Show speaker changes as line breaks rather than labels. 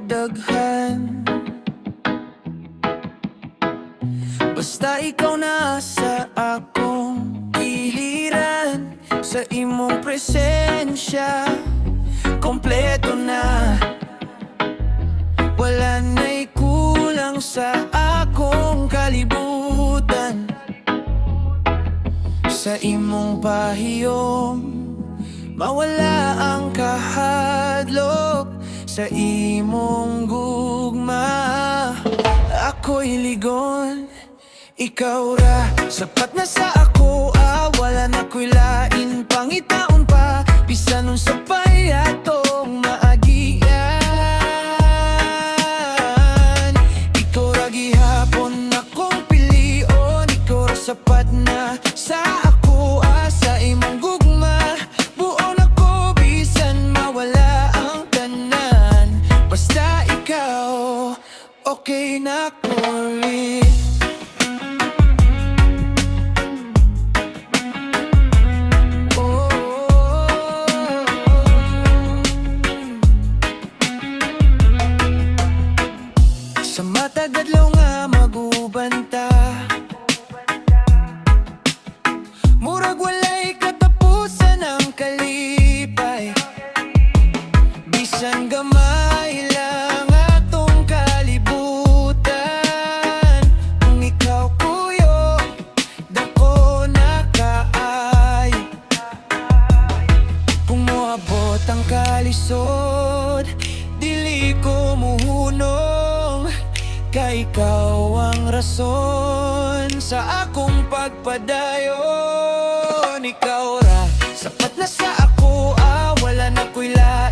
daghan. Basta ikaw na sa akong giliran, sa imong presensya kompleto na. Wala na'y kulang sa akong kalibutan. Sa imong pahiyom mawala ang kahadlok. Sa imong gugma ako'y ligon. Ikaw ra sapat na sa ako, wala na ko'y lain pang itaon pa. Bisan nun sa payatong maagian, ikaw ra gihapon akong pilion. Ikaw ra sapat na sa ako, sa imong gugma buon ako bisan mawala ang tanan. Basta ikaw, okay na ko rin. Sa matagadlaw nga magubanta, murag walay katapusan ang kalipay. Bisan gamay lang atong kalibutan, kung ikaw kuyo dako na kaayo. Kung moabot ang kalisod dili ko muhunong, kay ikaw ang rason sa akong pagpadayon. Ikaw ra sapat na sa ako, wala na ko'y lain